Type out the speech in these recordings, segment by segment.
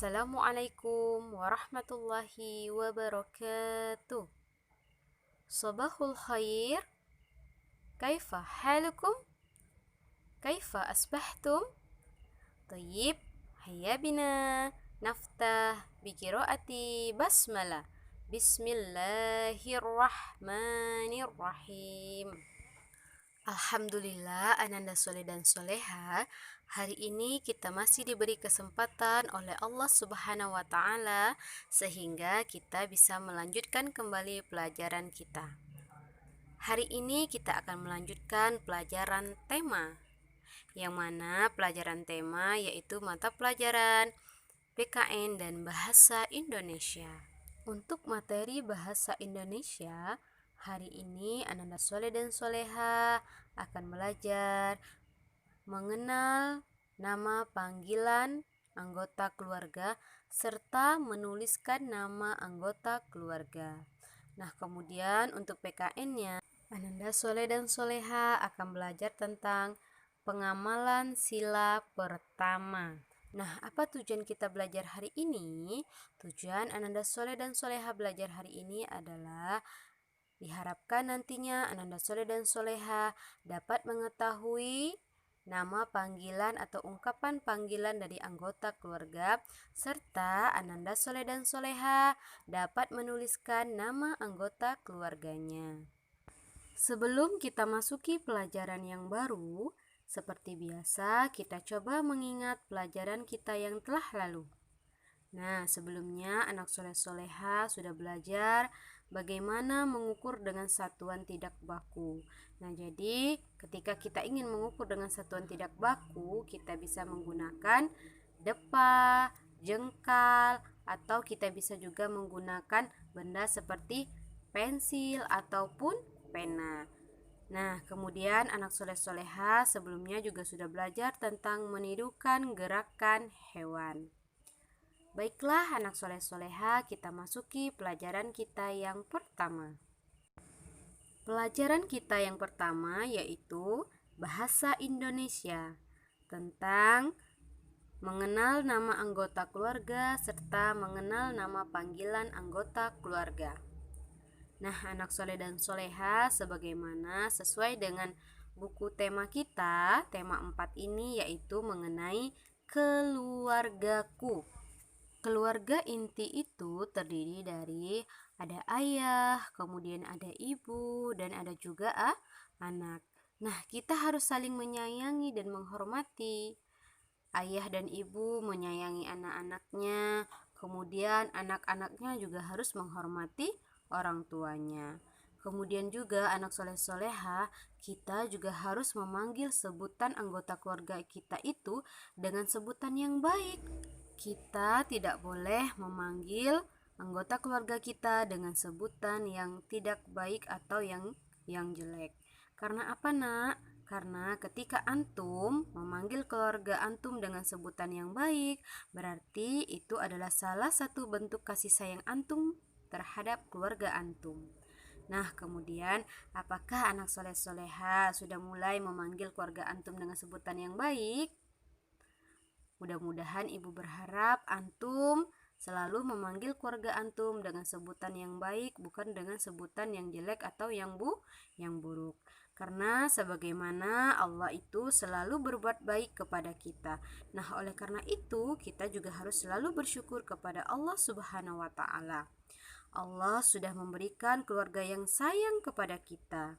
Assalamualaikum warahmatullahi wabarakatuh. Sabahul khair. Kaifa halukum? Kaifa asbahtum? Tayyib, hayya bina naftah biqiraati basmalah. Bismillahirrahmanirrahim. Alhamdulillah, ananda soleh dan soleha. Hari ini kita masih diberi kesempatan oleh Allah Subhanahu wa Ta'ala, sehingga kita bisa melanjutkan kembali pelajaran kita. Hari ini kita akan melanjutkan pelajaran tema, yang mana pelajaran tema yaitu mata pelajaran PKN dan Bahasa Indonesia. Untuk materi Bahasa Indonesia, hari ini ananda soleh dan soleha akan belajar mengenal nama panggilan anggota keluarga serta menuliskan nama anggota keluarga. Nah, kemudian untuk PKN-nya, ananda soleh dan soleha akan belajar tentang pengamalan sila pertama. Nah, apa tujuan kita belajar hari ini? Tujuan ananda soleh dan soleha belajar hari ini adalah diharapkan nantinya ananda soleh dan soleha dapat mengetahui nama panggilan atau ungkapan panggilan dari anggota keluarga, serta ananda soleh dan soleha dapat menuliskan nama anggota keluarganya. Sebelum kita masuki pelajaran yang baru, seperti biasa kita coba mengingat pelajaran kita yang telah lalu. Nah, sebelumnya anak soleh-soleha sudah belajar bagaimana mengukur dengan satuan tidak baku. Nah, jadi ketika kita ingin mengukur dengan satuan tidak baku, kita bisa menggunakan depa, jengkal, atau kita bisa juga menggunakan benda seperti pensil ataupun pena. Nah, kemudian anak soleh-soleha sebelumnya juga sudah belajar tentang menirukan gerakan hewan. Baiklah anak soleh-soleha, kita masuki pelajaran kita yang pertama. Pelajaran kita yang pertama yaitu Bahasa Indonesia, tentang mengenal nama anggota keluarga serta mengenal nama panggilan anggota keluarga. Nah, anak soleh dan soleha, sebagaimana sesuai dengan buku tema kita, tema 4 ini yaitu mengenai keluargaku. Keluarga inti itu terdiri dari ada ayah, kemudian ada ibu, dan ada juga anak. Nah, kita harus saling menyayangi dan menghormati. Ayah dan ibu menyayangi anak-anaknya, kemudian anak-anaknya juga harus menghormati orang tuanya. Kemudian juga anak soleh-soleha, kita juga harus memanggil sebutan anggota keluarga kita itu dengan sebutan yang baik. Kita tidak boleh memanggil anggota keluarga kita dengan sebutan yang tidak baik atau yang jelek. Karena apa, Nak? Karena ketika antum memanggil keluarga antum dengan sebutan yang baik, berarti itu adalah salah satu bentuk kasih sayang antum terhadap keluarga antum. Nah, kemudian apakah anak soleh-soleha sudah mulai memanggil keluarga antum dengan sebutan yang baik? Mudah-mudahan ibu berharap antum selalu memanggil keluarga antum dengan sebutan yang baik, bukan dengan sebutan yang jelek atau yang buruk. Karena sebagaimana Allah itu selalu berbuat baik kepada kita. Nah, oleh karena itu kita juga harus selalu bersyukur kepada Allah Subhanahu wa Ta'ala. Allah sudah memberikan keluarga yang sayang kepada kita.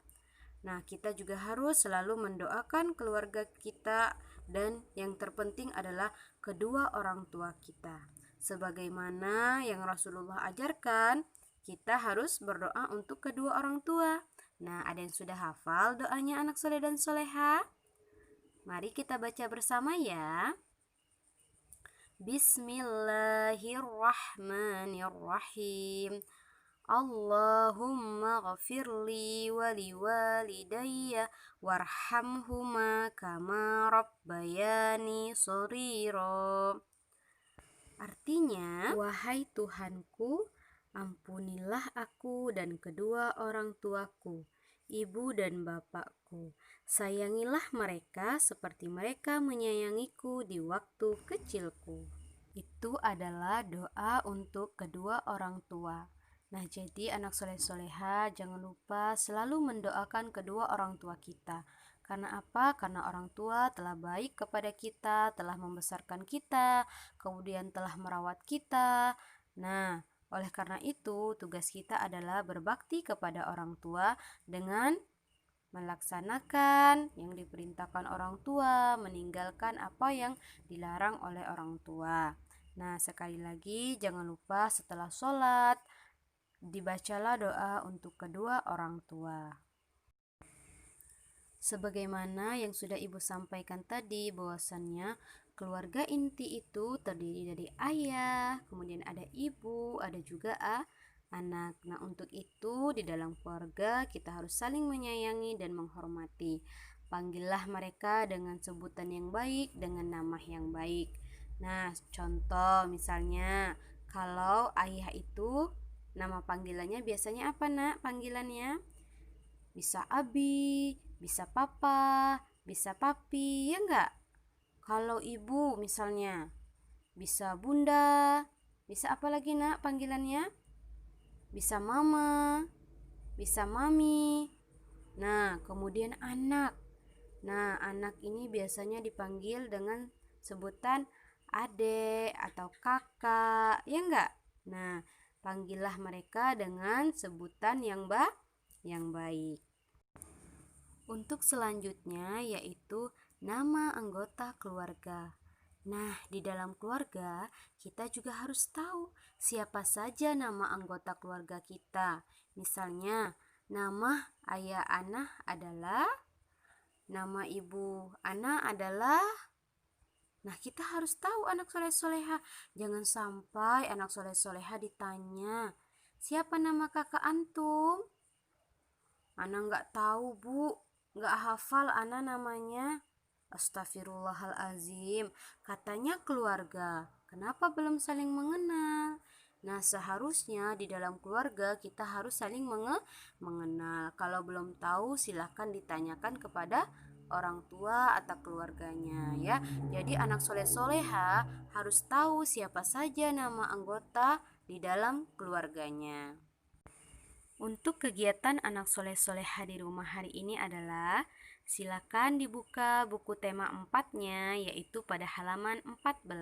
Nah, kita juga harus selalu mendoakan keluarga kita, dan yang terpenting adalah kedua orang tua kita. Sebagaimana yang Rasulullah ajarkan, kita harus berdoa untuk kedua orang tua. Nah, ada yang sudah hafal doanya anak soleh dan soleha? Mari kita baca bersama ya. Bismillahirrahmanirrahim. Allahumma ghafirli waliwalidayya warhamhuma kama rabbayani shaghira. Artinya, wahai Tuhanku, ampunilah aku dan kedua orang tuaku, ibu dan bapakku. Sayangilah mereka seperti mereka menyayangiku di waktu kecilku. Itu adalah doa untuk kedua orang tua. Nah, jadi anak soleh-soleha jangan lupa selalu mendoakan kedua orang tua kita. Karena apa? Karena orang tua telah baik kepada kita, telah membesarkan kita, kemudian telah merawat kita. Nah, oleh karena itu, tugas kita adalah berbakti kepada orang tua dengan melaksanakan yang diperintahkan orang tua, meninggalkan apa yang dilarang oleh orang tua. Nah, sekali lagi jangan lupa setelah sholat dibacalah doa untuk kedua orang tua. Sebagaimana yang sudah Ibu sampaikan tadi, bahwasannya keluarga inti itu terdiri dari ayah, kemudian ada ibu, ada juga anak. Nah, untuk itu di dalam keluarga kita harus saling menyayangi dan menghormati. Panggillah mereka dengan sebutan yang baik, dengan nama yang baik. Nah, contoh misalnya kalau ayah itu nama panggilannya biasanya apa, Nak? Panggilannya bisa abi, bisa papa, bisa papi, ya enggak? Kalau ibu misalnya bisa bunda, bisa apa lagi, Nak, panggilannya? Bisa mama, bisa mami. Nah, kemudian anak. Nah, anak ini biasanya dipanggil dengan sebutan adek atau kakak, ya enggak? Nah, panggillah mereka dengan sebutan yang baik. Untuk selanjutnya yaitu nama anggota keluarga. Nah, di dalam keluarga kita juga harus tahu siapa saja nama anggota keluarga kita. Misalnya, nama ayah Ana adalah, nama ibu Ana adalah. Nah, kita harus tahu anak soleh-soleha. Jangan sampai anak soleh-soleha ditanya, siapa nama kakak antum? Ana nggak tahu, Bu. Nggak hafal Ana namanya. Astagfirullahalazim. Katanya keluarga. Kenapa belum saling mengenal? Nah, seharusnya di dalam keluarga kita harus saling mengenal. Kalau belum tahu silahkan ditanyakan kepada orang tua atau keluarganya ya. Jadi anak soleh-soleha harus tahu siapa saja nama anggota di dalam keluarganya. Untuk kegiatan anak soleh-soleha di rumah hari ini adalah silakan dibuka buku tema 4-nya yaitu pada halaman 14.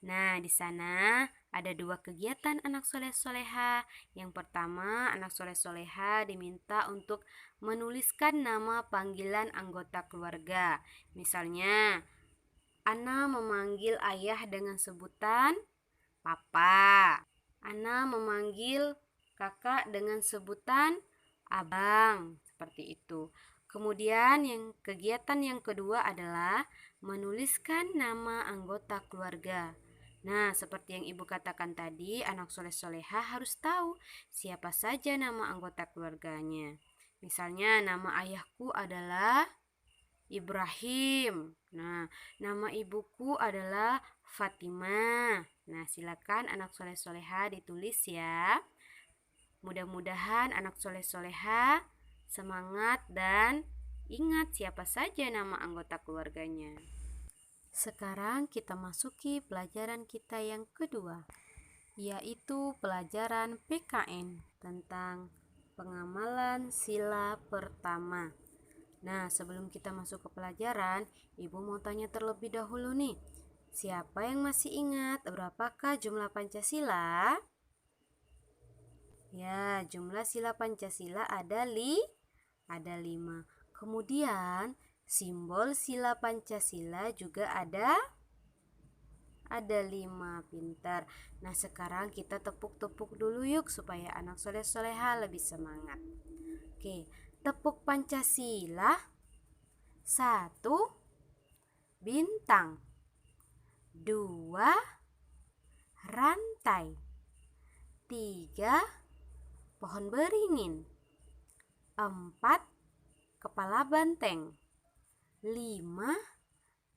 Nah, di sana ada 2 kegiatan anak soleh-soleha. Yang pertama, anak soleh-soleha diminta untuk menuliskan nama panggilan anggota keluarga. Misalnya, Ana memanggil ayah dengan sebutan Papa. Ana memanggil kakak dengan sebutan abang, seperti itu. Kemudian kegiatan yang kedua adalah menuliskan nama anggota keluarga. Nah, seperti yang Ibu katakan tadi, anak soleh-soleha harus tahu siapa saja nama anggota keluarganya. Misalnya nama ayahku adalah Ibrahim. Nah, nama ibuku adalah Fatimah. Nah, silakan anak soleh-soleha ditulis ya. Mudah-mudahan anak soleh-soleha semangat dan ingat siapa saja nama anggota keluarganya. Sekarang kita masuki pelajaran kita yang kedua, yaitu pelajaran PKN tentang pengamalan sila pertama. Nah, sebelum kita masuk ke pelajaran, Ibu mau tanya terlebih dahulu nih. Siapa yang masih ingat berapakah jumlah Pancasila? Ya, jumlah sila Pancasila ada 5. Kemudian, simbol sila Pancasila juga ada 5. Pintar. Nah, sekarang kita tepuk-tepuk dulu yuk supaya anak soleh-soleha lebih semangat. Oke, tepuk Pancasila. 1, bintang. 2, rantai. 3, pohon beringin. 4, kepala banteng. 5,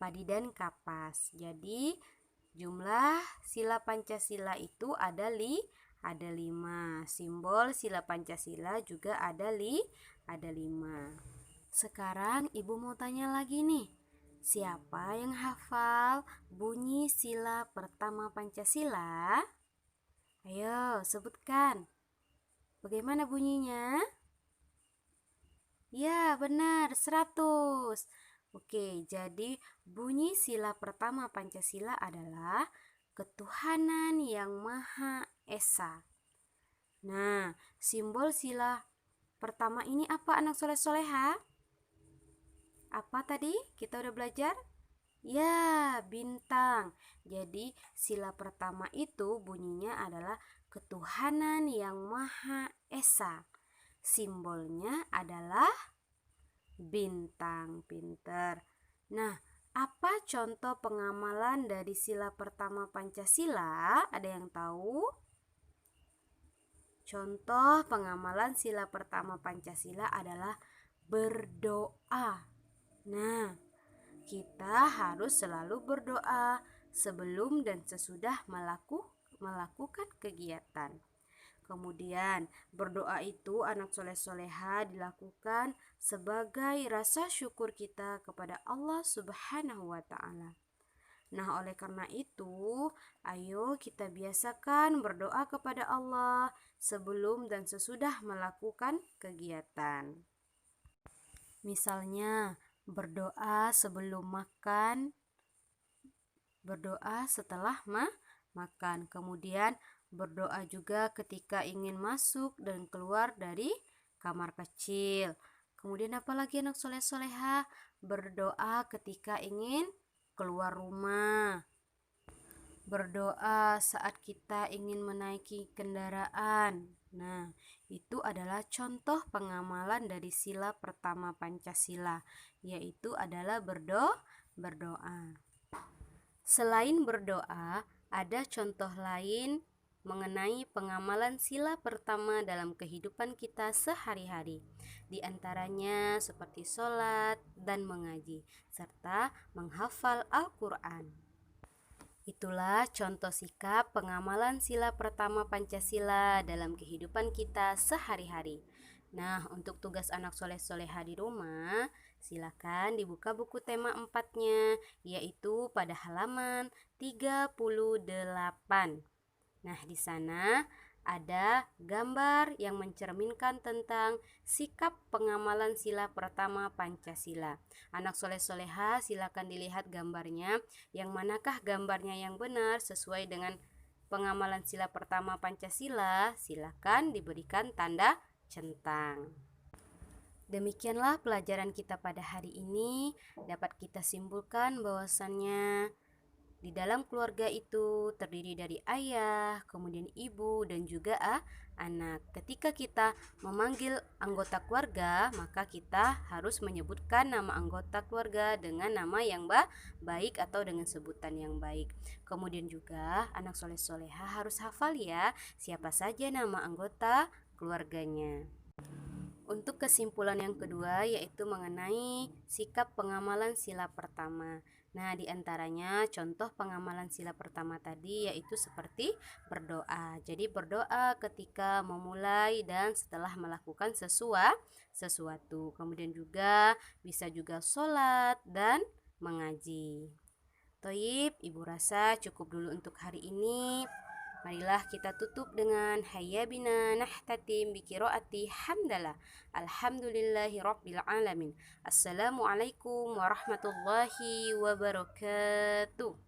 padi dan kapas. Jadi jumlah sila Pancasila itu ada 5. Simbol sila Pancasila juga ada 5. Sekarang Ibu mau tanya lagi nih. Siapa yang hafal bunyi sila pertama Pancasila? Ayo, sebutkan. Bagaimana bunyinya? Ya, benar, 100. Oke, jadi bunyi sila pertama Pancasila adalah ketuhanan yang Maha Esa. Nah, simbol sila pertama ini apa anak soleh-soleha? Apa tadi kita udah belajar? Ya, bintang. Jadi sila pertama itu bunyinya adalah ketuhanan yang Maha Esa. Simbolnya adalah bintang. Pinter. Nah, apa contoh pengamalan dari sila pertama Pancasila? Ada yang tahu? Contoh pengamalan sila pertama Pancasila adalah berdoa. Nah, kita harus selalu berdoa sebelum dan sesudah melakukan kegiatan. Kemudian, berdoa itu anak soleh-soleha dilakukan sebagai rasa syukur kita kepada Allah Subhanahu wa Ta'ala. Nah, oleh karena itu, ayo kita biasakan berdoa kepada Allah sebelum dan sesudah melakukan kegiatan. Misalnya, berdoa sebelum makan, berdoa setelah makan. Kemudian berdoa juga ketika ingin masuk dan keluar dari kamar kecil. Kemudian apalagi anak soleh-soleha? Berdoa ketika ingin keluar rumah. Berdoa saat kita ingin menaiki kendaraan. Nah, itu adalah contoh pengamalan dari sila pertama Pancasila, yaitu adalah berdoa. Selain berdoa, ada contoh lain mengenai pengamalan sila pertama dalam kehidupan kita sehari-hari. Di antaranya seperti sholat dan mengaji, serta menghafal Al-Quran. Itulah contoh sikap pengamalan sila pertama Pancasila dalam kehidupan kita sehari-hari. Nah, untuk tugas anak soleh-soleha di rumah, silakan dibuka buku tema 4-nya, yaitu pada halaman 38. Nah, di sana ada gambar yang mencerminkan tentang sikap pengamalan sila pertama Pancasila. Anak soleh-soleha silakan dilihat gambarnya, yang manakah gambarnya yang benar sesuai dengan pengamalan sila pertama Pancasila, silakan diberikan tanda centang. Demikianlah pelajaran kita pada hari ini. Dapat kita simpulkan bahwasannya di dalam keluarga itu terdiri dari ayah, kemudian ibu, dan juga anak. Ketika kita memanggil anggota keluarga, maka kita harus menyebutkan nama anggota keluarga dengan nama yang baik atau dengan sebutan yang baik. Kemudian juga anak soleh-soleha harus hafal ya siapa saja nama anggota keluarganya. Untuk kesimpulan yang kedua yaitu mengenai sikap pengamalan sila pertama. Nah, diantaranya contoh pengamalan sila pertama tadi yaitu seperti berdoa. Jadi berdoa ketika memulai dan setelah melakukan sesuatu. Kemudian juga bisa juga sholat dan mengaji. Toib, ibu rasa cukup dulu untuk hari ini. Marilah kita tutup dengan hayya bina nahtatim bi qiraati hamdalah. Alhamdulillahi rabbil alamin. Assalamualaikum warahmatullahi wabarakatuh.